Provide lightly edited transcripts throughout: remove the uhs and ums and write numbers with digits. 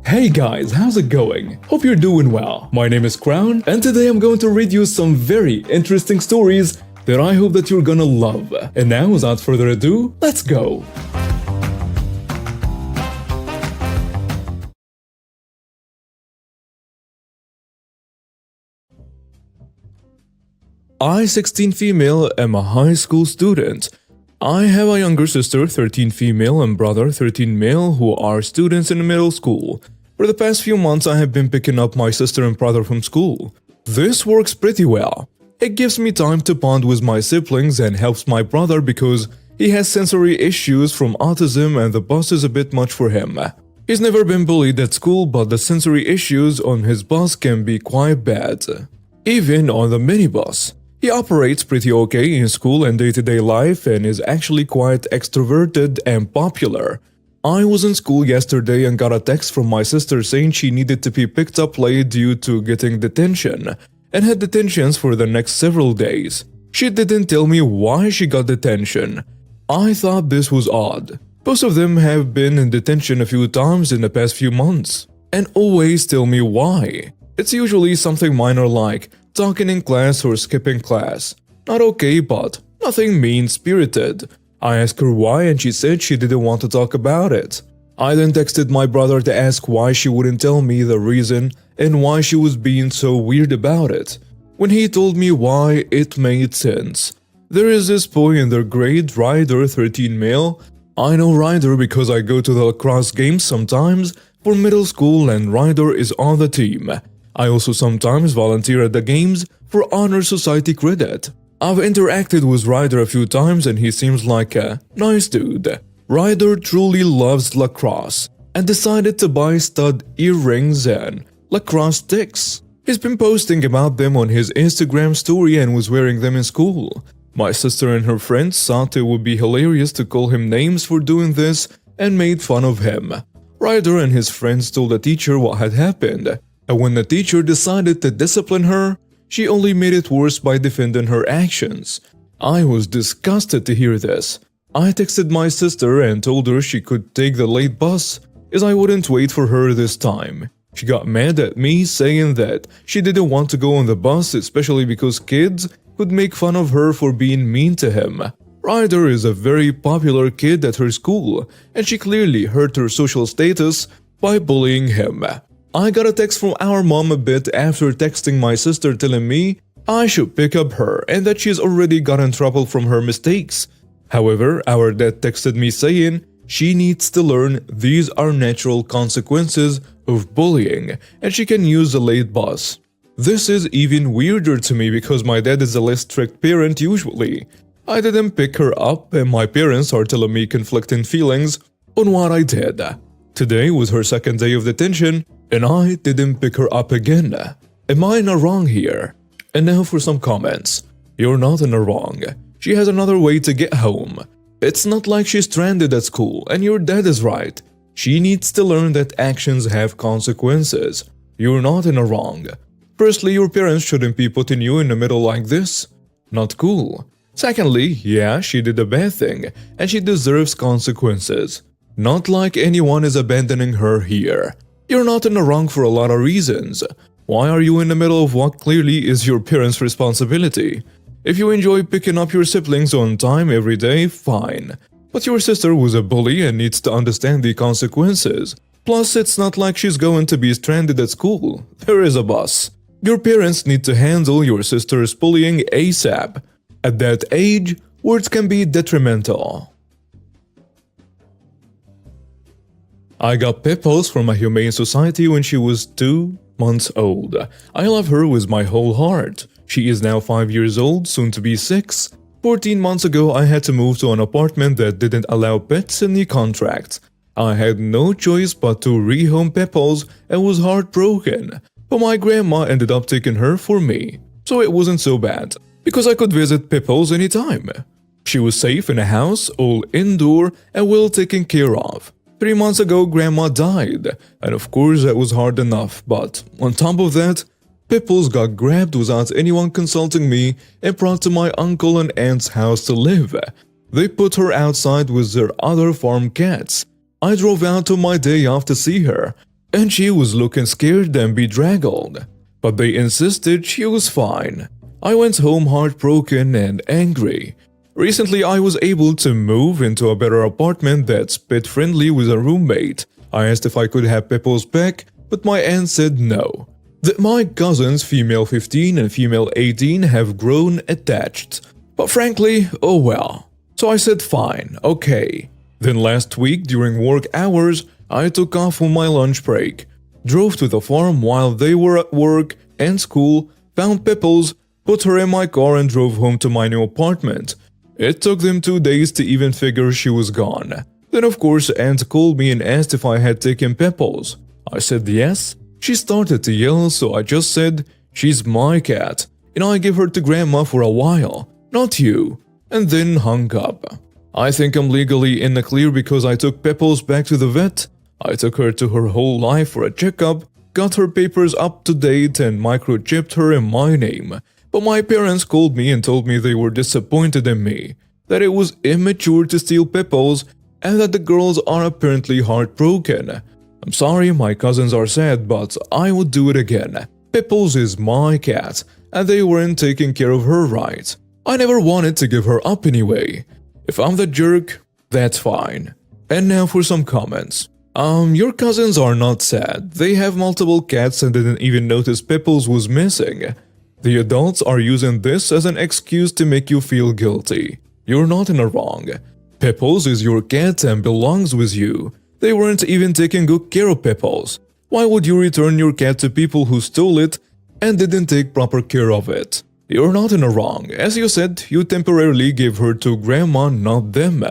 Hey guys, how's it going? Hope you're doing well. My name is Crown, and today I'm going to read you some very interesting stories that I hope that you're gonna love. And now, without further ado, let's go! I, 16 female, am a high school student. I have a younger sister, 13 female, and brother, 13 male, who are students in middle school. For the past few months, I have been picking up my sister and brother from school. This works pretty well. It gives me time to bond with my siblings and helps my brother because he has sensory issues from autism and the bus is a bit much for him. He's never been bullied at school, but the sensory issues on his bus can be quite bad. Even on the minibus. He operates pretty okay in school and day-to-day life and is actually quite extroverted and popular. I was in school yesterday and got a text from my sister saying she needed to be picked up late due to getting detention and had detentions for the next several days. She didn't tell me why she got detention. I thought this was odd. Most of them have been in detention a few times in the past few months and always tell me why. It's usually something minor like talking in class or skipping class. Not okay, but nothing mean-spirited. I asked her why and she said she didn't want to talk about it. I then texted my brother to ask why she wouldn't tell me the reason and why she was being so weird about it. When he told me why, it made sense. There is this boy in their grade, Ryder, 13 male. I know Ryder because I go to the lacrosse games sometimes for middle school and Ryder is on the team. I also sometimes volunteer at the games for Honor Society credit. I've interacted with Ryder a few times and he seems like a nice dude. Ryder truly loves lacrosse and decided to buy stud earrings and lacrosse sticks. He's been posting about them on his Instagram story and was wearing them in school. My sister and her friends thought it would be hilarious to call him names for doing this and made fun of him. Ryder and his friends told the teacher what had happened. And when the teacher decided to discipline her, she only made it worse by defending her actions. I was disgusted to hear this. I texted my sister and told her she could take the late bus, as I wouldn't wait for her this time. She got mad at me, saying that she didn't want to go on the bus, especially because kids could make fun of her for being mean to him. Ryder is a very popular kid at her school, and she clearly hurt her social status by bullying him. I got a text from our mom a bit after texting my sister telling me I should pick up her and that she's already got in trouble from her mistakes. However, our dad texted me saying she needs to learn these are natural consequences of bullying and she can use the late bus. This is even weirder to me because my dad is a less strict parent usually. I didn't pick her up and my parents are telling me conflicting feelings on what I did. Today was her second day of detention and I didn't pick her up again. Am I in the wrong here? And now for some comments. You're not in the wrong. She has another way to get home. It's not like she's stranded at school, and your dad is right. She needs to learn that actions have consequences. You're not in the wrong. Firstly, your parents shouldn't be putting you in the middle like this. Not cool. Secondly, yeah, she did a bad thing, and she deserves consequences. Not like anyone is abandoning her here. You're not in the wrong for a lot of reasons. Why are you in the middle of what clearly is your parents' responsibility? If you enjoy picking up your siblings on time every day, fine. But your sister was a bully and needs to understand the consequences. Plus, it's not like she's going to be stranded at school. There is a bus. Your parents need to handle your sister's bullying ASAP. At that age, words can be detrimental. I got Pipples from a humane society when she was 2 months old. I love her with my whole heart. She is now 5 years old, soon to be 6. 14 months ago, I had to move to an apartment that didn't allow pets in the contract. I had no choice but to rehome Pipples and was heartbroken. But my grandma ended up taking her for me, so it wasn't so bad, because I could visit Pipples anytime. She was safe in a house, all indoor and well taken care of. 3 months ago, Grandma died, and of course that was hard enough, but on top of that, Pipples got grabbed without anyone consulting me and brought to my uncle and aunt's house to live. They put her outside with their other farm cats. I drove out on my day off to see her. and she was looking scared and bedraggled. But they insisted she was fine. I went home heartbroken and angry. Recently, I was able to move into a better apartment that's pet-friendly with a roommate. I asked if I could have Pepples back, but my aunt said no. That my cousins, female 15 and female 18, have grown attached. But frankly, oh well. So I said fine, okay. Then last week, during work hours, I took off on my lunch break, drove to the farm while they were at work and school, found Pepples, put her in my car and drove home to my new apartment. It took them 2 days to even figure she was gone. Then of course Aunt called me and asked if I had taken Pepples. I said yes. She started to yell, so I just said, "She's my cat, and I give her to Grandma for a while, not you," and then hung up. I think I'm legally in the clear because I took Pepples back to the vet. I took her to her whole life for a checkup, got her papers up to date and microchipped her in my name. But my parents called me and told me they were disappointed in me, that it was immature to steal Pepples, and that the girls are apparently heartbroken. I'm sorry my cousins are sad, but I would do it again. Pepples is my cat, and they weren't taking care of her right. I never wanted to give her up anyway. If I'm the jerk, that's fine. And now for some comments. Your cousins are not sad. They have multiple cats and didn't even notice Pepples was missing. The adults are using this as an excuse to make you feel guilty. You're not in the wrong. Pepples is your cat and belongs with you. They weren't even taking good care of Pepples. Why would you return your cat to people who stole it and didn't take proper care of it? You're not in the wrong. As you said, you temporarily gave her to Grandma, not them.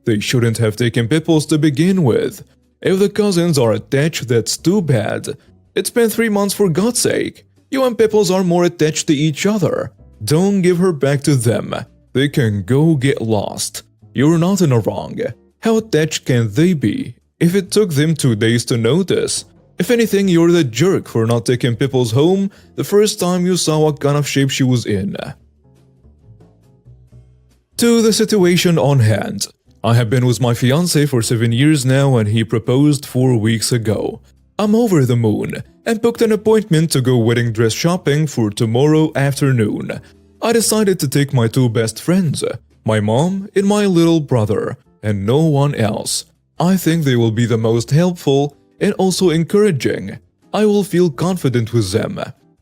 They shouldn't have taken Pepples to begin with. If the cousins are attached, that's too bad. It's been 3 months for God's sake. You and Pepples are more attached to each other. Don't give her back to them. They can go get lost. You're not in the wrong. How attached can they be if it took them 2 days to notice? If anything, you're the jerk for not taking Pepples home the first time you saw what kind of shape she was in. To the situation on hand. I have been with my fiancé for 7 years now and he proposed 4 weeks ago. I'm over the moon and booked an appointment to go wedding dress shopping for tomorrow afternoon. I decided to take my 2 best friends, my mom and my little brother, and no one else. I think they will be the most helpful and also encouraging. I will feel confident with them.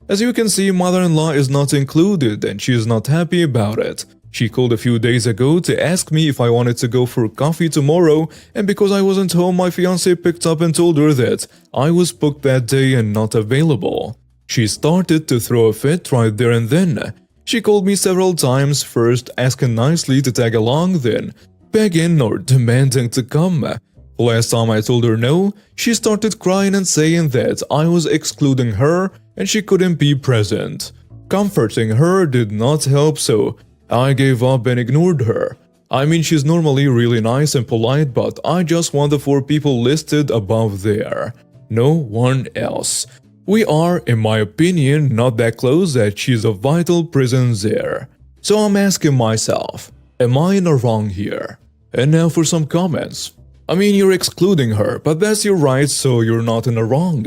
As you can see, mother-in-law is not included and she is not happy about it. She called a few days ago to ask me if I wanted to go for coffee tomorrow, and because I wasn't home, my fiancé picked up and told her that I was booked that day and not available. She started to throw a fit right there and then. She called me several times, first asking nicely to tag along, then begging or demanding to come. The last time I told her no, she started crying and saying that I was excluding her and she couldn't be present. Comforting her did not help, so I gave up and ignored her. I mean, she's normally really nice and polite, but I just want the 4 people listed above there. No one else. We are, in my opinion, not that close that she's a vital presence there. So I'm asking myself, am I in the wrong here? And now for some comments. I mean, you're excluding her, but that's your right, so you're not in the wrong.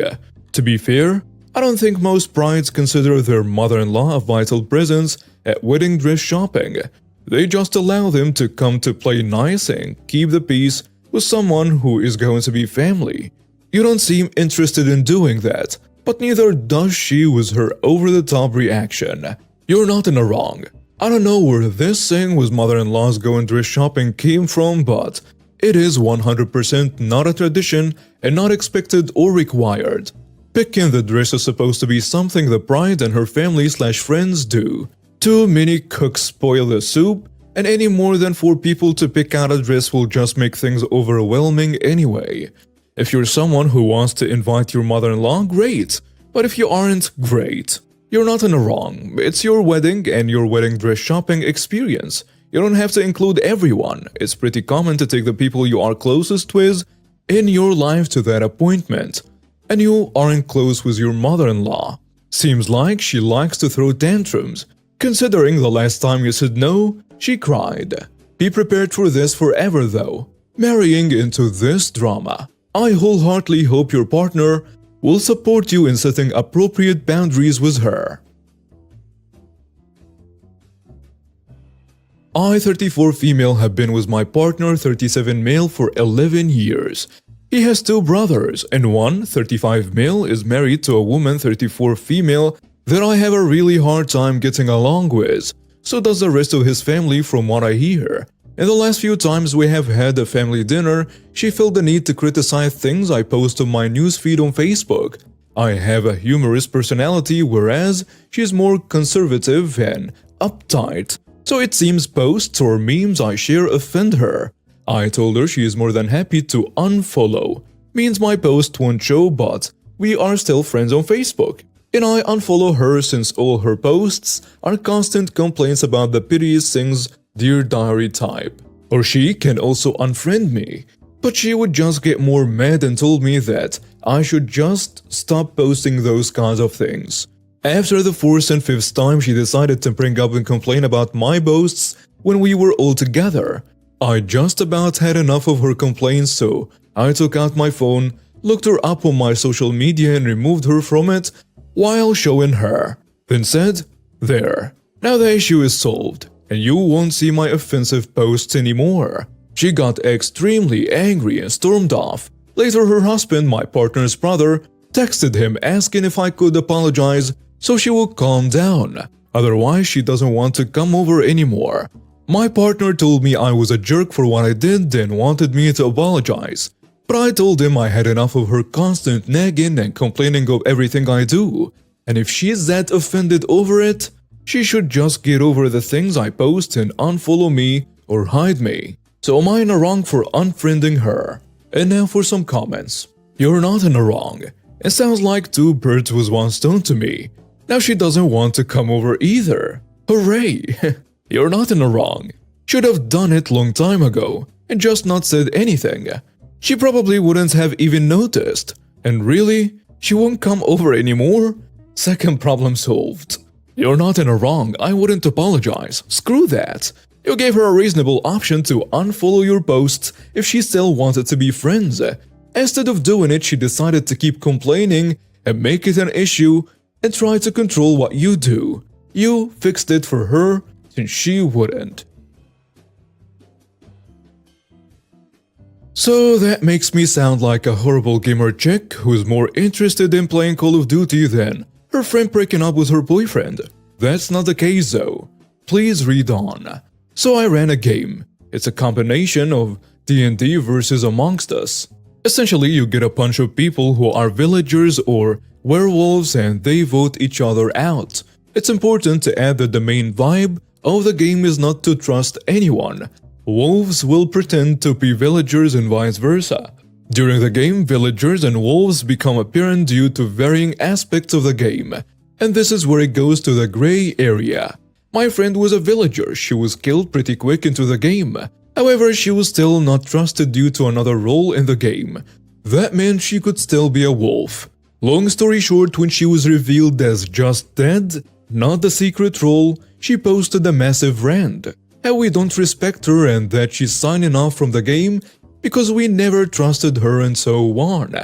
To be fair, I don't think most brides consider their mother-in-law a vital presence at wedding dress shopping. They just allow them to come to play nice and keep the peace with someone who is going to be family. You don't seem interested in doing that, but neither does she with her over-the-top reaction. You're not in the wrong. I don't know where this thing with mother-in-laws going dress shopping came from, but it is 100% not a tradition and not expected or required. Picking the dress is supposed to be something the bride and her family/friends do. Too many cooks spoil the soup, and any more than 4 people to pick out a dress will just make things overwhelming anyway. If you're someone who wants to invite your mother-in-law, great. But if you aren't, great. You're not in the wrong. It's your wedding and your wedding dress shopping experience. You don't have to include everyone. It's pretty common to take the people you are closest with in your life to that appointment. And you aren't close with your mother-in-law. Seems like she likes to throw tantrums. Considering the last time you said no, she cried. Be prepared for this forever though. Marrying into this drama. I wholeheartedly hope your partner will support you in setting appropriate boundaries with her. I, 34 female, have been with my partner, 37 male, for 11 years. He has 2 brothers, and one, 35 male, is married to a woman, 34 female, that I have a really hard time getting along with. So does the rest of his family, from what I hear. In the last few times we have had a family dinner, she felt the need to criticize things I post on my newsfeed on Facebook. I have a humorous personality, whereas she's more conservative and uptight. So it seems posts or memes I share offend her. I told her she is more than happy to unfollow. Means my post won't show, but we are still friends on Facebook. And I unfollow her since all her posts are constant complaints about the pettiest things, Dear Diary type. Or she can also unfriend me. But she would just get more mad and told me that I should just stop posting those kinds of things. After the 4th and 5th time she decided to bring up and complain about my posts when we were all together. I just about had enough of her complaints, so I took out my phone, looked her up on my social media and removed her from it while showing her. Then said, "There, now the issue is solved, and you won't see my offensive posts anymore." She got extremely angry and stormed off. Later her husband, my partner's brother, texted him asking if I could apologize so she will calm down. Otherwise she doesn't want to come over anymore. My partner told me I was a jerk for what I did and wanted me to apologize. But I told him I had enough of her constant nagging and complaining of everything I do. And if she's that offended over it, she should just get over the things I post and unfollow me or hide me. So am I in the wrong for unfriending her? And now for some comments. You're not in the wrong. It sounds like 2 birds with 1 stone to me. Now she doesn't want to come over either. Hooray! You're not in the wrong. Should have done it long time ago and just not said anything. She probably wouldn't have even noticed. And really, she won't come over anymore? Second problem solved. You're not in the wrong. I wouldn't apologize. Screw that. You gave her a reasonable option to unfollow your posts if she still wanted to be friends. Instead of doing it, she decided to keep complaining and make it an issue and try to control what you do. You fixed it for her since she wouldn't. So that makes me sound like a horrible gamer chick who's more interested in playing Call of Duty than her friend breaking up with her boyfriend. That's not the case though. Please read on. So I ran a game. It's a combination of D&D versus Amongst Us. Essentially, you get a bunch of people who are villagers or werewolves and they vote each other out. It's important to add that the main vibe of the game is not to trust anyone. Wolves will pretend to be villagers and vice versa. During the game, villagers and wolves become apparent due to varying aspects of the game, and this is where it goes to the gray area. My friend was a villager. She was killed pretty quick into the game. However, she was still not trusted due to another role in the game. That meant she could still be a wolf. Long story short, when she was revealed as just dead, not the secret role, she posted a massive rant. How we don't respect her and that she's signing off from the game because we never trusted her and so on.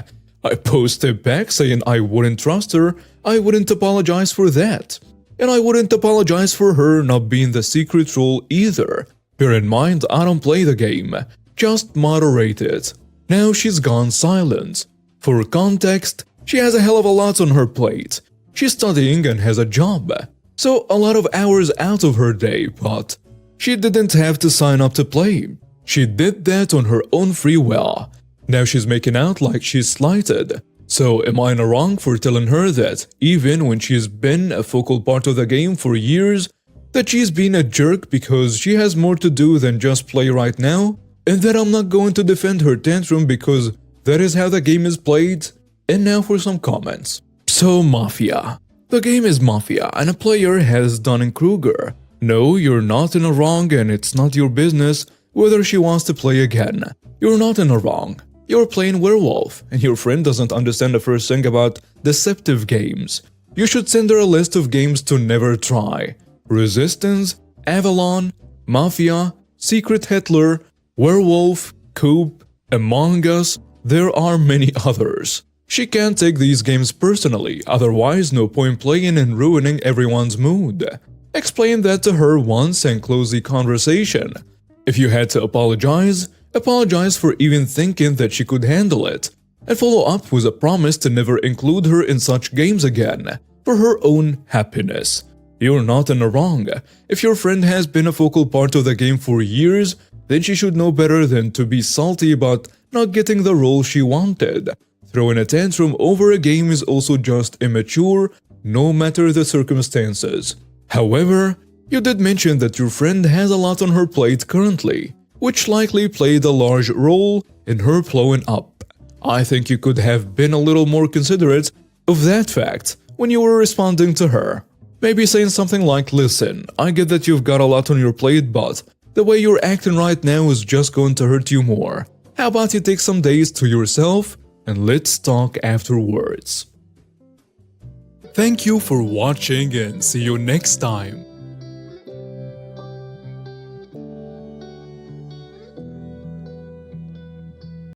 I posted back saying I wouldn't trust her, I wouldn't apologize for that. And I wouldn't apologize for her not being the secret role either. Bear in mind, I don't play the game, just moderate it. Now she's gone silent. For context, she has a hell of a lot on her plate. She's studying and has a job, so a lot of hours out of her day, but she didn't have to sign up to play. She did that on her own free will. Now she's making out like she's slighted. So am I in the wrong for telling her that even when she's been a focal part of the game for years, that she's been a jerk because she has more to do than just play right now? And that I'm not going to defend her tantrum because that is how the game is played? And now for some comments. So Mafia. The game is Mafia and a player has Dunning-Kruger. No, you're not in the wrong and it's not your business whether she wants to play again. You're not in the wrong. You're playing werewolf, and your friend doesn't understand the first thing about deceptive games. You should send her a list of games to never try. Resistance, Avalon, Mafia, Secret Hitler, Werewolf, Coop, Among Us, there are many others. She can't take these games personally, otherwise no point playing and ruining everyone's mood. Explain that to her once and close the conversation. If you had to apologize, apologize for even thinking that she could handle it, and follow up with a promise to never include her in such games again, for her own happiness. You're not in the wrong. If your friend has been a focal part of the game for years, then she should know better than to be salty about not getting the role she wanted. Throwing a tantrum over a game is also just immature, no matter the circumstances. However, you did mention that your friend has a lot on her plate currently, which likely played a large role in her blowing up. I think you could have been a little more considerate of that fact when you were responding to her. Maybe saying something like, "Listen, I get that you've got a lot on your plate, but the way you're acting right now is just going to hurt you more. How about you take some days to yourself and let's talk afterwards." Thank you for watching and see you next time.